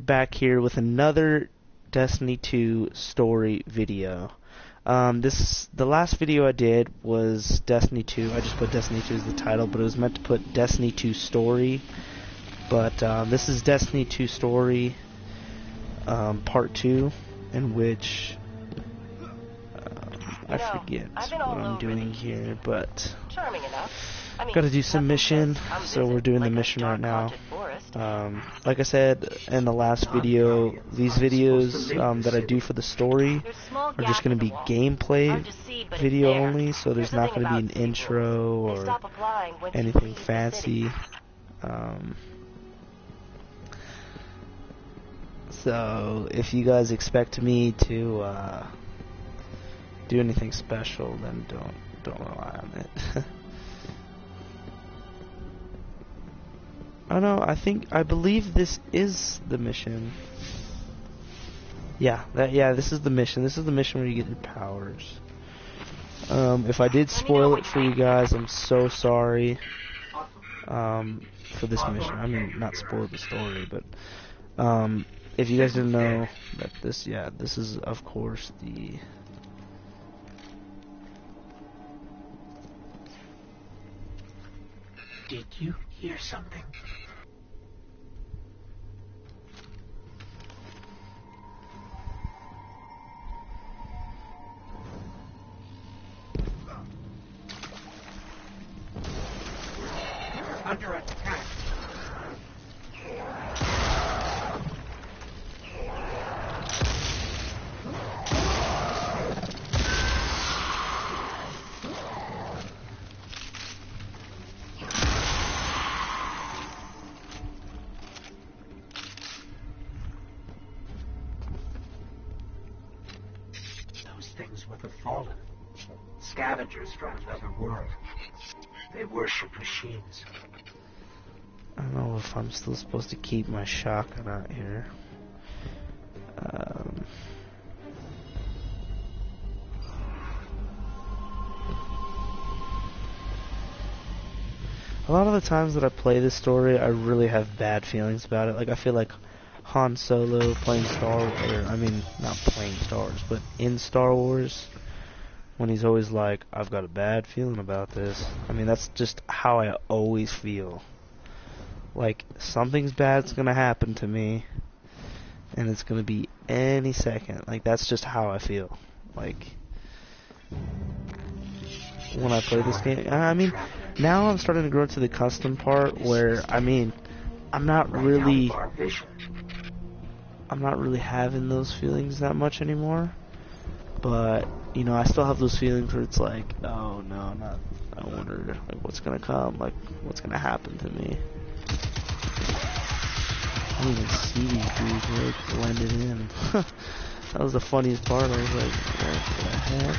back here with another Destiny 2 story video. The last video I did was Destiny 2. I just put Destiny 2 as the title, but it was meant to put Destiny 2 story. But this is Destiny 2 story part 2, in which I forget what I'm doing here, but gotta do some mission, so we're doing the mission right now. Like I said in the last video, these videos that I do for the story are just gonna be gameplay video only, so there's not gonna be an intro or anything fancy. So if you guys expect me to do anything special, then don't rely on it. Oh no, I believe this is the mission. Yeah, this is the mission. This is the mission where you get your powers. If I did spoil it for you guys, I'm so sorry. For this mission, I mean, not spoil the story, but if you guys didn't know that this is of course the Did you hear something? Under attack. Those things were the Fallen. Scavengers from another world. They worship machines. I don't know if I'm still supposed to keep my shotgun out here. A lot of the times that I play this story, I really have bad feelings about it. Like, I feel like Han Solo playing Star Wars, I mean, not playing Star Wars, but in Star Wars, when he's always like, I've got a bad feeling about this. I mean, that's just how I always feel. Like, something's bad's gonna happen to me, and it's gonna be any second. Like, that's just how I feel. Like, when I play this game, I mean, now I'm starting to grow to the custom part where, I mean, I'm not really having those feelings that much anymore. But, you know, I still have those feelings where it's like, oh no, I wonder, like, what's gonna come, like, what's gonna happen to me. I didn't even see these dudes, they like blended in. That was the funniest part. I was like, what the heck?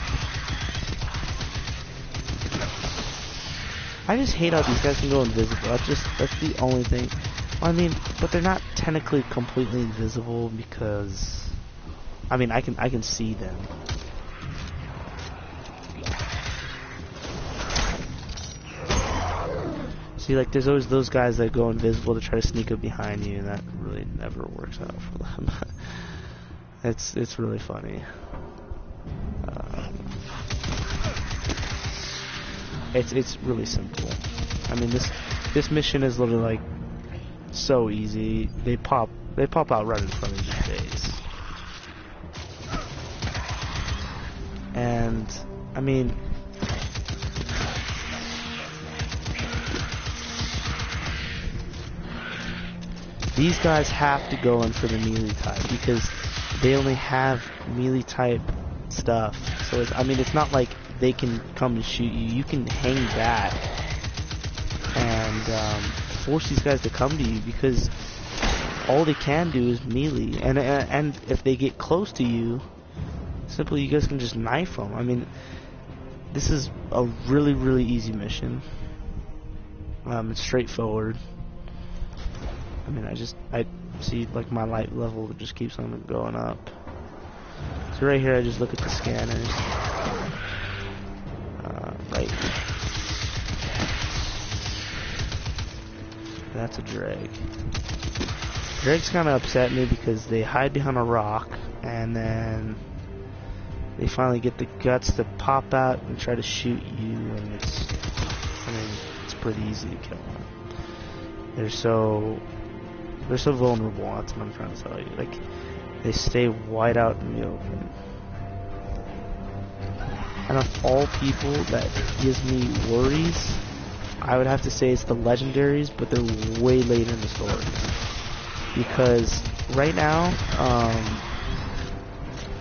I just hate how these guys can go invisible. That's the only thing. I mean, but they're not technically completely invisible because, I mean, I can see them. See, like, there's always those guys that go invisible to try to sneak up behind you, and that really never works out for them. It's really funny. It's really simple. I mean, this mission is literally like so easy. They pop out right in front of your face. And I mean, these guys have to go in for the melee type because they only have melee type stuff. So I mean, it's not like they can come and shoot you. You can hang back and force these guys to come to you because all they can do is melee. And if they get close to you, simply you guys can just knife them. I mean, this is a really, really easy mission. It's straightforward. I mean, I see, like, my light level just keeps on going up. So right here, I just look at the scanners. Right. That's a drag. Dregs kind of upset me because they hide behind a rock, and then they finally get the guts to pop out and try to shoot you, and it's pretty easy to kill them. They're so vulnerable. That's what I'm trying to tell you. Like, they stay wide out in the open. And of all people that gives me worries, I would have to say it's the legendaries, but they're way later in the story. Because right now,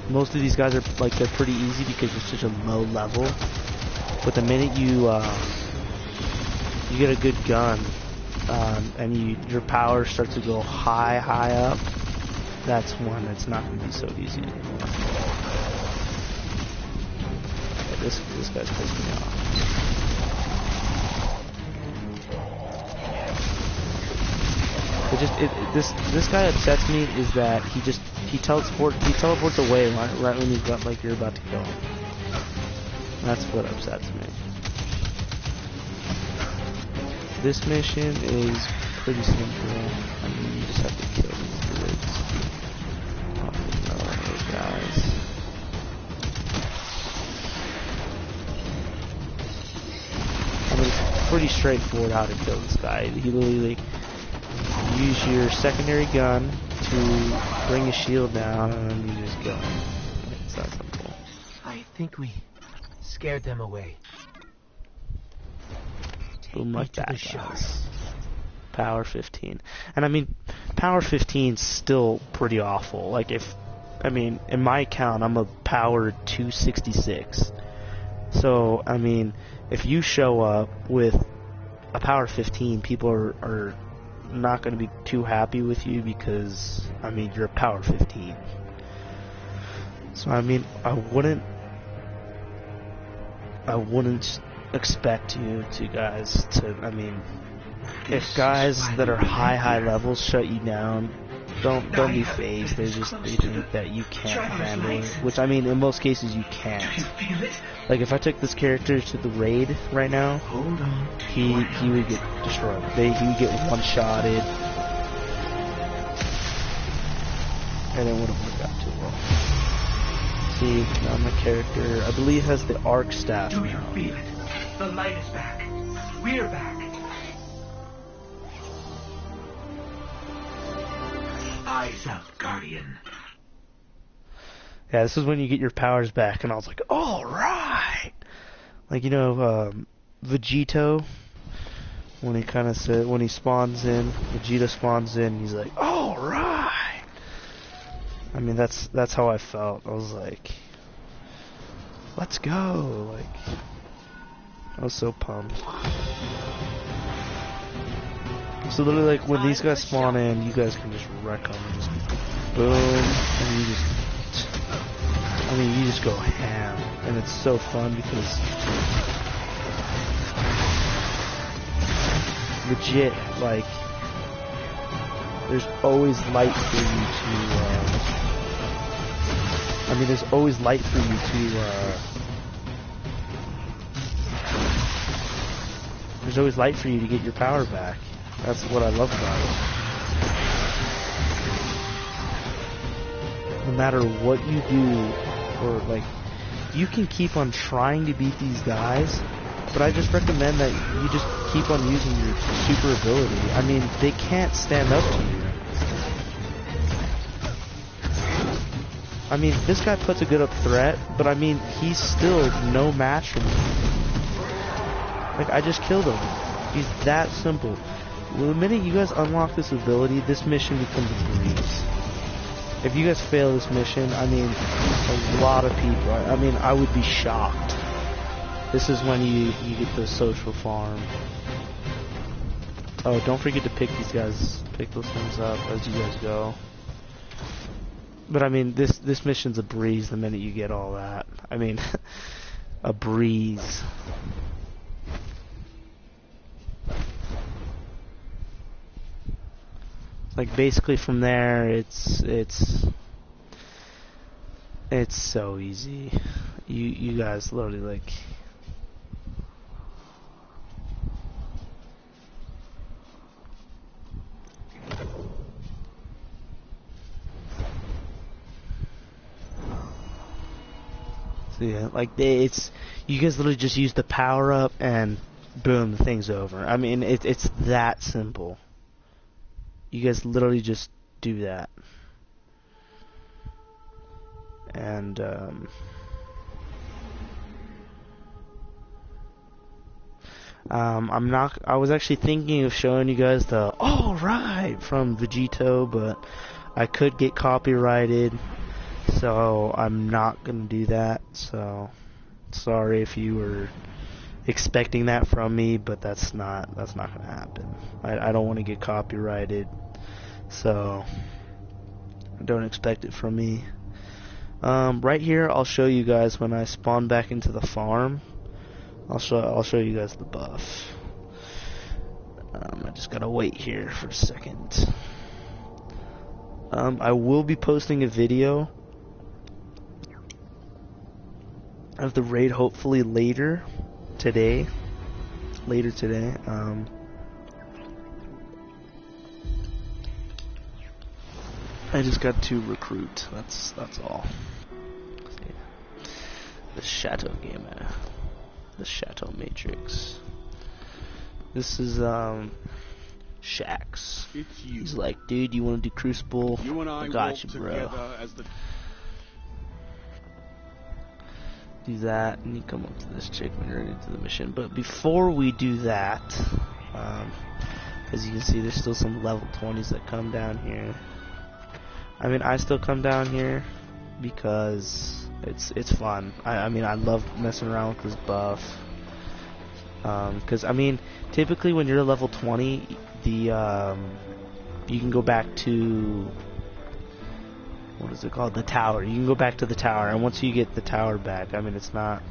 most of these guys are like, they're pretty easy because you're such a low level. But the minute you get a good gun, and your power starts to go high up, that's when it's not going to be so easy anymore. Yeah, this guy's pissing me off. This guy upsets me is that he teleports away right when you're about to kill him. That's what upsets me. This mission is pretty simple. I mean, you just have to kill these druids. Oh no, guys. I mean, it's pretty straightforward how to kill this guy. He literally, use your secondary gun to bring his shield down, and then you just go. It's that simple. I think we scared them away. Boom, like that, guys. Power 15. And I mean, power 15's still pretty awful. Like, in my account, I'm a power 266. So, I mean, if you show up with a power 15, people are not going to be too happy with you because, I mean, you're a power 15. So, I mean, I wouldn't expect you guys to, I mean, if guys that are high levels shut you down, don't be phased. They think that you can't handle it, which, I mean, in most cases you can't. Like, if I took this character to the raid right now, he would get destroyed. He would get one-shotted, and it wouldn't work out too well. See, now my character, I believe, has the arc staff now. Do you feel it? The light is back. We're back. Eyes out, Guardian. Yeah, this is when you get your powers back, and I was like, alright! Like, you know, Vegito, when he spawns in, Vegeta spawns in, he's like, alright! I mean, that's how I felt. I was like, let's go! Like, I was so pumped. So literally, like, when these guys spawn in, you guys can just wreck them. Just boom, and you just go ham. And it's so fun because legit, like, there's always light for you to, there's always light for you to, there's always light for you to get your power back. That's what I love about it. No matter what you do, or like, you can keep on trying to beat these guys, but I just recommend that you just keep on using your super ability. I mean, they can't stand up to you. I mean, this guy puts a good up threat, but I mean, he's still no match for me. Like, I just killed him. He's that simple. The minute you guys unlock this ability, this mission becomes a breeze. If you guys fail this mission, I mean, a lot of people, I mean, I would be shocked. This is when you get the social farm. Oh, don't forget to pick those things up as you guys go. But I mean, this mission's a breeze the minute you get all that. I mean, a breeze. Like, basically from there, it's so easy. You guys literally, like, So yeah, like it's you guys literally just use the power up and boom, the thing's over. I mean, it's that simple. You guys literally just do that. And I was actually thinking of showing you guys the "All Right" from Vegito, but I could get copyrighted, so I'm not gonna do that. So sorry if you were expecting that from me, but that's not gonna happen. I don't want to get copyrighted, so don't expect it from me. Right here, I'll show you guys when I spawn back into the farm. I'll show you guys the buff. I just gotta wait here for a second. I will be posting a video of the raid hopefully later today. I just got to recruit. That's all. The Shadow Gamer. The Shadow Matrix. This is Shax. It's you. He's like, dude, you want to do Crucible? You and I got you, bro. As the... Do that, and you come up to this chick when you're into the mission. But before we do that, as you can see, there's still some level 20s that come down here. I mean, I still come down here because it's fun. I mean, I love messing around with this buff. Because I mean, typically when you're level 20, you can go back to, what is it called? The tower. You can go back to the tower, and once you get the tower back, I mean, it's not.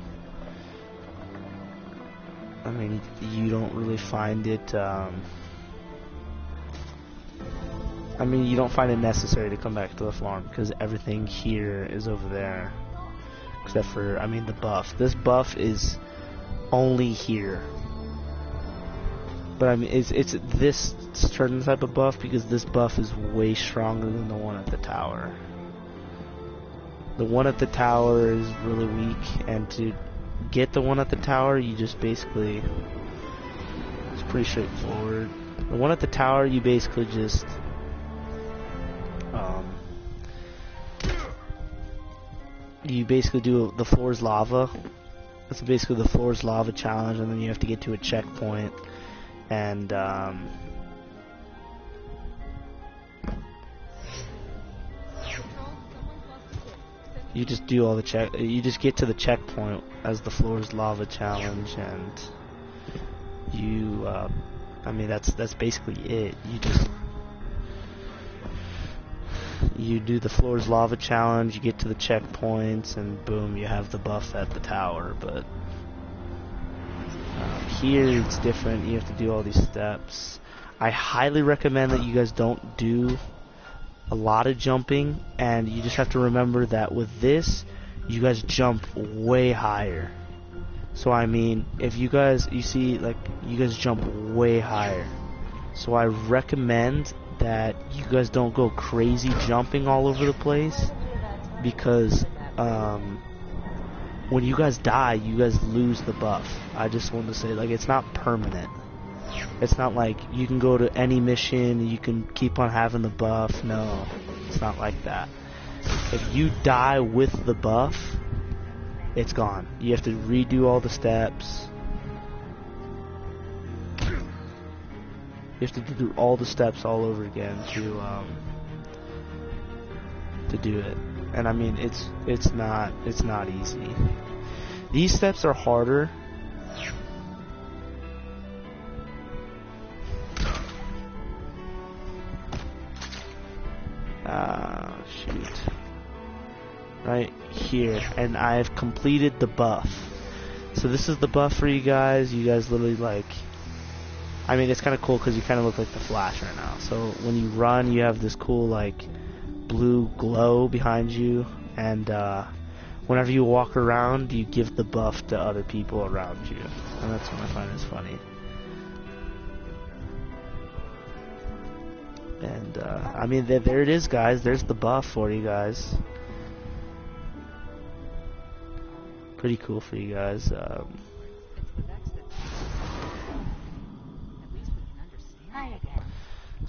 I mean, you don't really find it. I mean, you don't find it necessary to come back to the farm because everything here is over there, except for, I mean, the buff. This buff is only here. But I mean, it's this certain type of buff because this buff is way stronger than the one at the tower. The one at the tower is really weak, and to get the one at the tower, you just basically, it's pretty straightforward. The one at the tower, you basically just you basically do the floor's lava. That's basically the floor's lava challenge, and then you have to get to a checkpoint, and you just do all the you just get to the checkpoint as the floor's lava challenge, and you I mean, that's basically it. You do the floor's lava challenge, you get to the checkpoints, and boom, you have the buff at the tower. But here it's different. You have to do all these steps. I highly recommend that you guys don't do a lot of jumping, and you just have to remember that with this, you guys jump way higher. So I mean, if you guys, you see, like, you guys jump way higher. So I recommend that you guys don't go crazy jumping all over the place, because when you guys die, you guys lose the buff. I just want to say, like, it's not permanent. It's not like you can go to any mission and you can keep on having the buff. No, it's not like that. If you die with the buff, it's gone. You have to redo all the steps. You have to do all the steps all over again to do it. And I mean, it's not easy. These steps are harder. Shoot. Right here, and I've completed the buff. So this is the buff for you guys. You guys literally, like, I mean, it's kind of cool because you kind of look like the Flash right now. So when you run, you have this cool, like, blue glow behind you, and whenever you walk around, you give the buff to other people around you, and that's what I find is funny. And I mean, there it is, guys. There's the buff for you guys. pretty cool for you guys.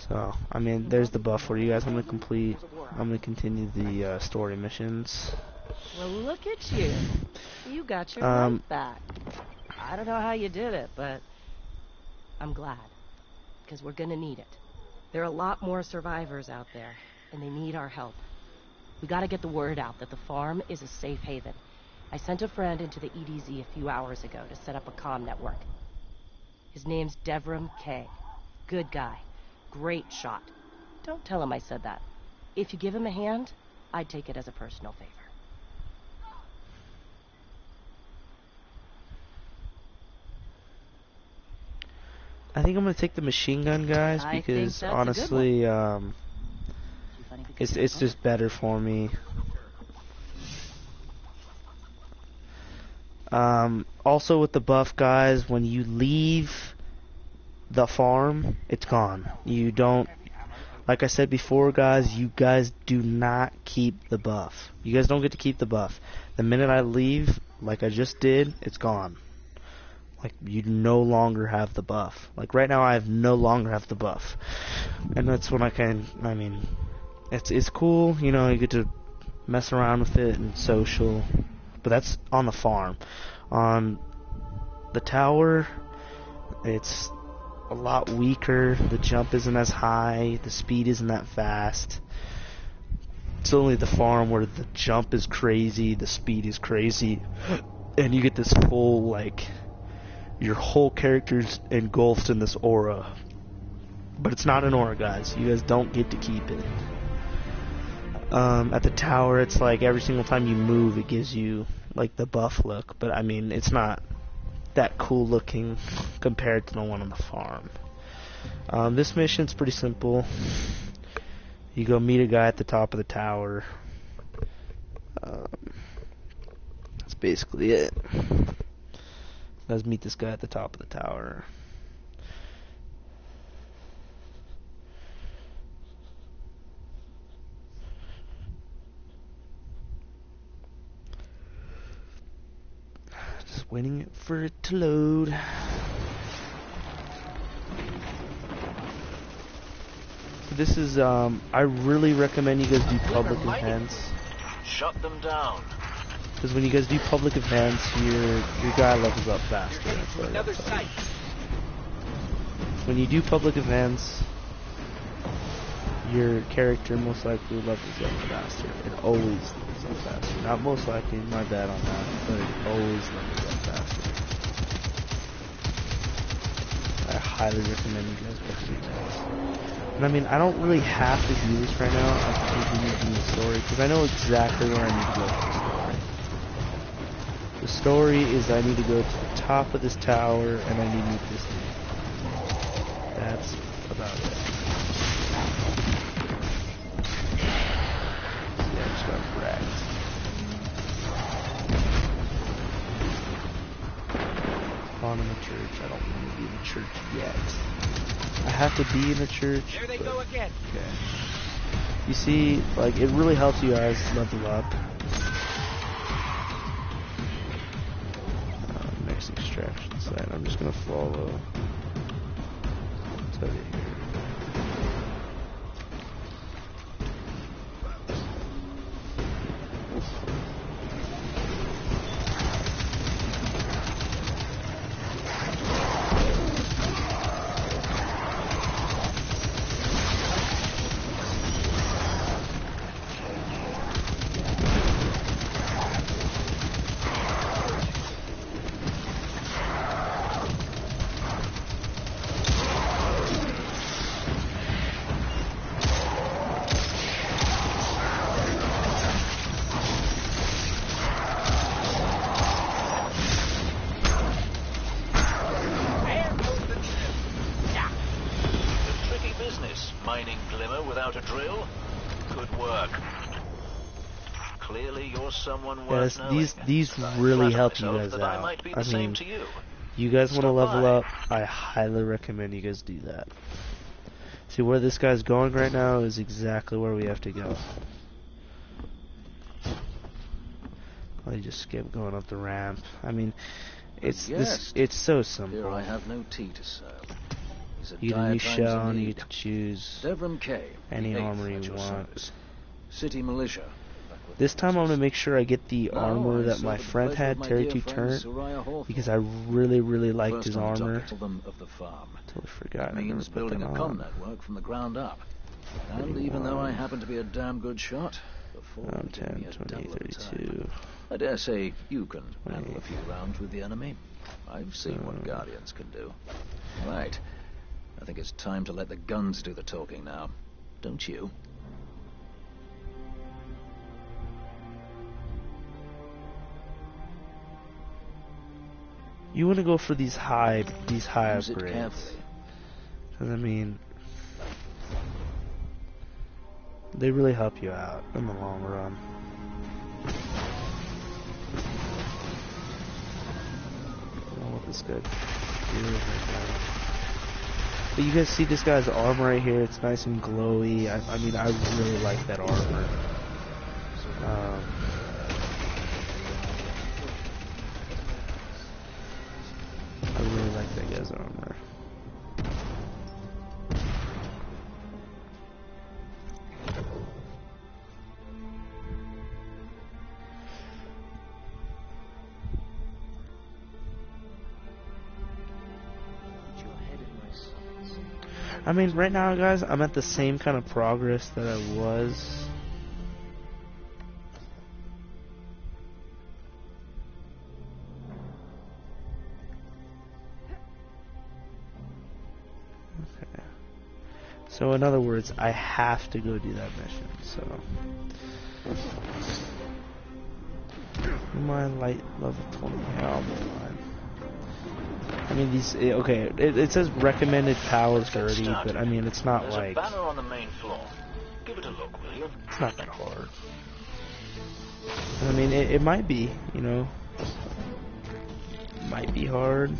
So, I mean, there's the buff for you guys. I'm gonna continue the story missions. Well, look at you. You got your life back. I don't know how you did it, but I'm glad. Because we're gonna need it. There are a lot more survivors out there, and they need our help. We gotta get the word out that the farm is a safe haven. I sent a friend into the EDZ a few hours ago to set up a comm network. His name's Devram Kay. Good guy. Great shot. Don't tell him I said that. If you give him a hand, I'd take it as a personal favor. I think I'm gonna take the machine gun, guys, because honestly, it's just better for me. Also with the buff, guys, when you leave the farm, it's gone. You don't, like I said before, guys, you guys do not keep the buff. You guys don't get to keep the buff. The minute I leave, like I just did, it's gone. Like, you no longer have the buff. Like, right now, I no longer have the buff. And that's when I mean, it's cool, you know, you get to mess around with it and social. But that's on the farm. On the tower, it's a lot weaker. The jump isn't as high. The speed isn't that fast. It's only the farm where the jump is crazy, the speed is crazy, and you get this full, like, your whole character's engulfed in this aura. But it's not an aura, guys. You guys don't get to keep it. At the tower, it's like every single time you move, it gives you, like, the buff look. But, I mean, it's not that cool looking compared to the one on the farm. This mission's pretty simple. You go meet a guy at the top of the tower. That's basically it. Let's meet this guy at the top of the tower. Just waiting for it to load. This is, I really recommend you guys do public events. Shut them down. Because when you guys do public events, your guy levels up faster. Another site. When you do public events, your character most likely levels up faster. It always levels up faster. Not most likely, my bad on that, but it always levels up faster. I highly recommend you guys go do that. And I mean, I don't really have to do this right now. I can continue doing the story because I know exactly where I need to go for the story. The story is I need to go to the top of this tower and I need to meet this dude. That's about it. See, I just got wrecked. On in the church. I don't want to be in the church yet. I have to be in the church. There they go again. Okay. You see, like, it really helps you guys level up. Next extraction site. I'm just gonna follow. Tell you here. Mining Glimmer without a drill? Good work. Clearly you're someone worth knowing. These really help you guys out. I mean, you guys want to level up, I highly recommend you guys do that. See, where this guy's going right now is exactly where we have to go. you just skip going up the ramp. I mean, it's Yes. it's so simple. Here I have no tea to serve. Is it You get a dire new times shell and you indeed? get to choose Devram Kay, any the armor eighth at you your want. service. City militia. back with This the time I'm forces. gonna make sure I get the Now armor I that serve my at the friend pleasure had, of my Terry dear 2 friend Turret, Soraya Hawthorne. because I really liked First his on the armor. docket of the farm. Totally forgot. That I never means put building that a comm on. network from the ground up. And even though I happen to be a damn good shot, the Fallen give 10, me a 20, devil of a time. 32. I dare say you can 20. handle a few rounds with the enemy. I've seen what Guardians can do. Right. I think it's time to let the guns do the talking now. Don't you? You want to go for these high Use it upgrades. carefully. 'Cause, I mean, they really help you out in the long run. I don't know what this guy is right now. But you guys see this guy's armor right here? It's nice and glowy. I mean, I really like that armor. I really like that guy's armor. I mean, right now, guys, I'm at the same kind of progress that I was. Okay. So, in other words, I have to go do that mission, so. My light level 20. Yeah, I'll be fine. I mean, okay, it says recommended power 30, but I mean, it's not There's like, a banner on the main floor. Give it a look, will you? it's not that hard. I mean, it might be, you know, might be hard.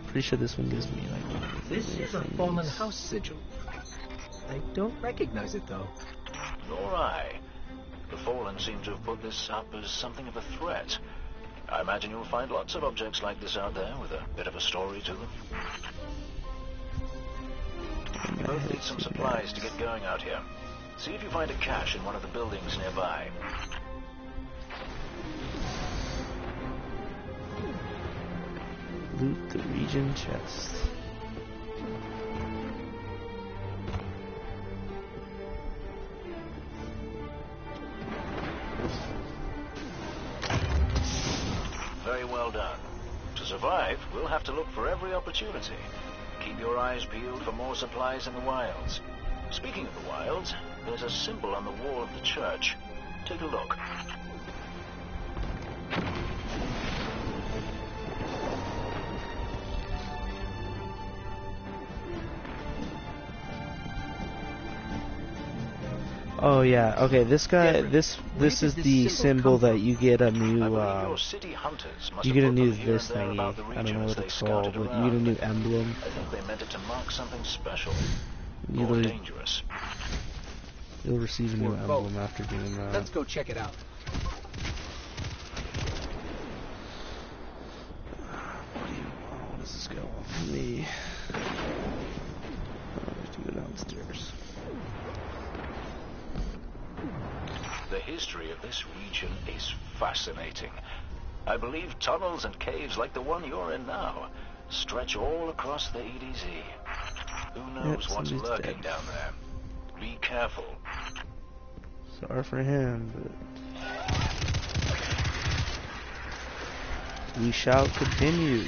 Pretty sure this one gives me, like, This is a fallen house sigil. I don't recognize it, though. Nor I. The Fallen seem to have put this up as something of a threat. I imagine you'll find lots of objects like this out there with a bit of a story to them. You both need some supplies to get going out here. See if you find a cache in one of the buildings nearby. Loot the region chest. Very well done. To survive, we'll have to look for every opportunity. Keep your eyes peeled for more supplies in the wilds. Speaking of the wilds, there's a symbol on the wall of the church. Take a look. Oh yeah, okay. This guy, this is the symbol that you get a new, you get a new this thingy. I don't know what it's called, but you get a new emblem. I think they meant it to mark something special. You'll, More dangerous. you'll receive a new emblem after doing that. Let's go check it out. What do you want? What does this guy want from me? I have to go downstairs. The history of this region is fascinating. I believe tunnels and caves like the one you're in now stretch all across the EDZ. Who knows what's somebody's lurking dead. down there? Be careful. Sorry for him, but we shall continue.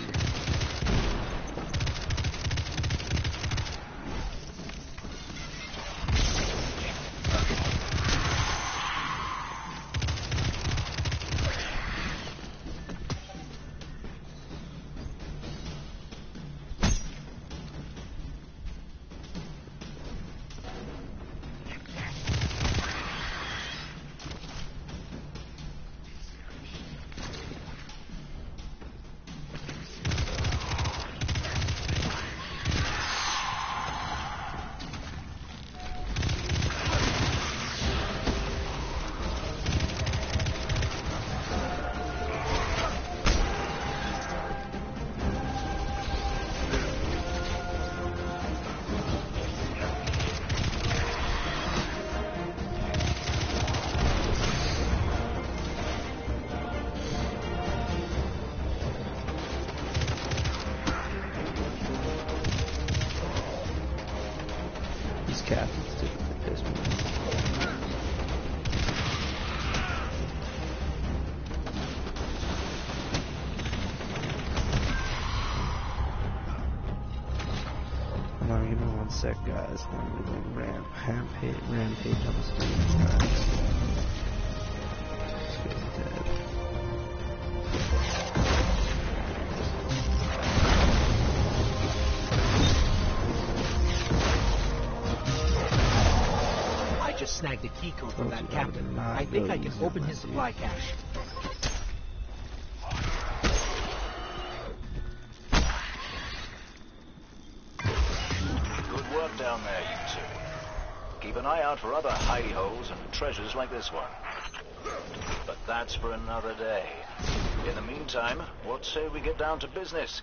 captains typically piss me off. Hold on, give me 1 sec, guys. I'm going rampage on this dude, guys. This guy's dead. I just snagged the key code from that captain. I think I can open his supply cache. Good work down there, you two. Keep an eye out for other hidey holes and treasures like this one. But that's for another day. In the meantime, what say we get down to business?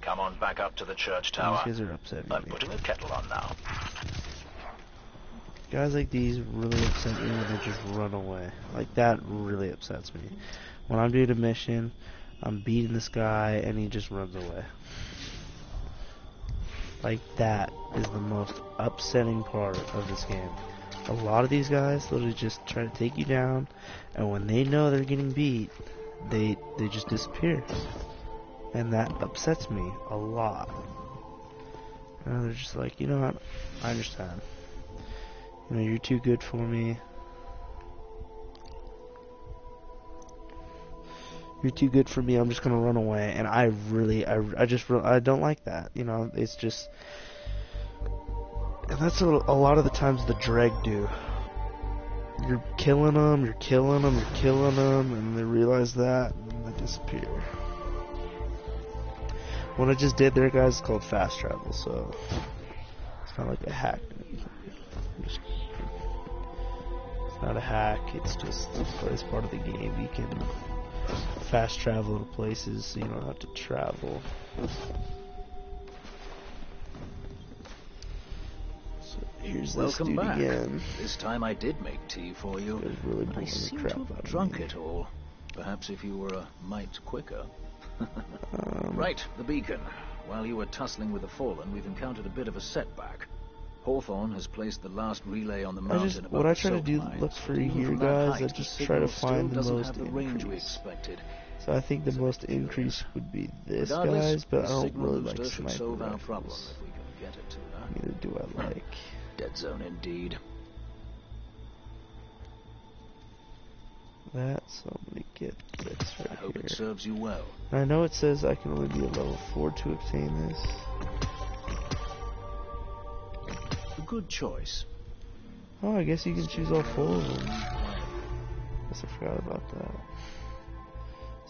Come on back up to the church tower. These guys are upsetting I'm me. putting a kettle on now. Guys like these really upset me when they just run away. Like, that really upsets me. When I'm doing a mission, I'm beating this guy, and he just runs away. Like, that is the most upsetting part of this game. A lot of these guys literally just try to take you down, and when they know they're getting beat, they just disappear. And that upsets me a lot. And they're just like, you know what, I understand. You know, you're too good for me. You're too good for me, I'm just gonna run away. And I don't like that. You know, it's just... And that's what a lot of the times the Dreg do. You're killing them, you're killing them, you're killing them, and they realize that, and they disappear. What I just did there, guys, is called fast travel, so... It's not like a hack. It's not a hack, it's just it's part of the game. You can fast travel to places so you don't have to travel. So here's this dude back. again. This time I did make tea for you. It was really I boring the seem crap to out have of drunk me. it all. Perhaps if you were a mite quicker. Right, the beacon. While you were tussling with the Fallen, we've encountered a bit of a setback. Hawthorne has placed the last relay on the mountain above what I the try to salt do, mines, look for but even here, from that guys, height, I the just try to signal still find the doesn't most have the range we increase. expected. So I think the most increase would be this, Regardless, guys, but I the don't signal really booster like should sniper solve our problem rifles. if we can get it to her. Neither do I like. Dead zone indeed. That, so I'm gonna get this I right hope here. it serves you well. I know it says I can only be a level 4 to obtain this. A good choice. Oh, I guess you can choose all 4 of them. Guess I forgot about that.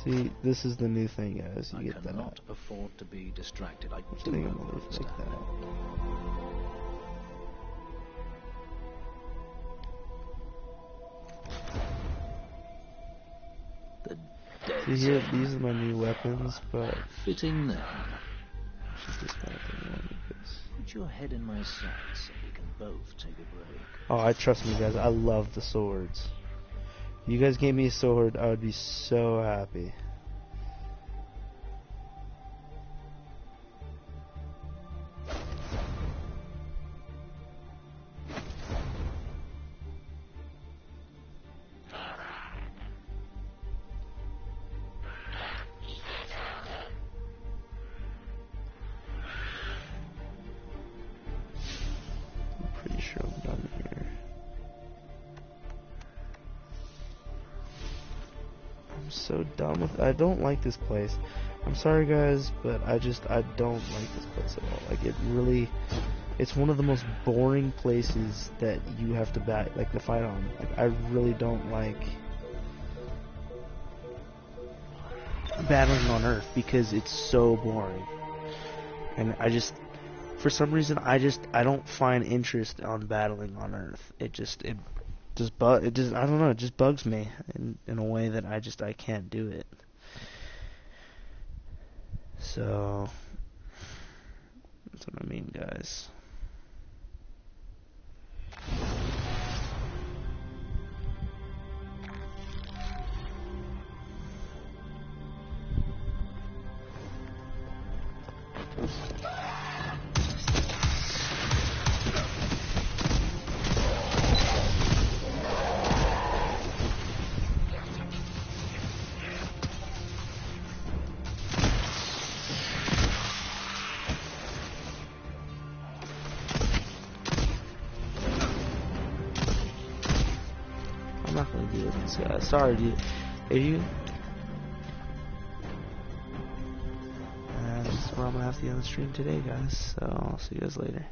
See, this is the new thing, guys. You I get that. cannot afford to be distracted. I Just do think I'm hope you gonna leave it understand. like that. The dead See here, zone. these are my new weapons, but Fitting then. should dismount them because. Put your head in my sights so we can both take a break. Oh, I trust me, guys. I love the swords. If you guys gave me a sword, I would be so happy. Pretty sure I'm done here. I'm so done with. I don't like this place. I'm sorry, guys, but I don't like this place at all. Like, it really, it's one of the most boring places that you have to to fight on. Like, I really don't like battling on Earth because it's so boring. And for some reason, I don't find interest on battling on Earth. I don't know, it just bugs me in a way that I can't do it. So, that's what I mean, guys. not gonna deal with this guy. Sorry, dude. If you... And this is where I'm gonna have to end the stream today, guys. So I'll see you guys later.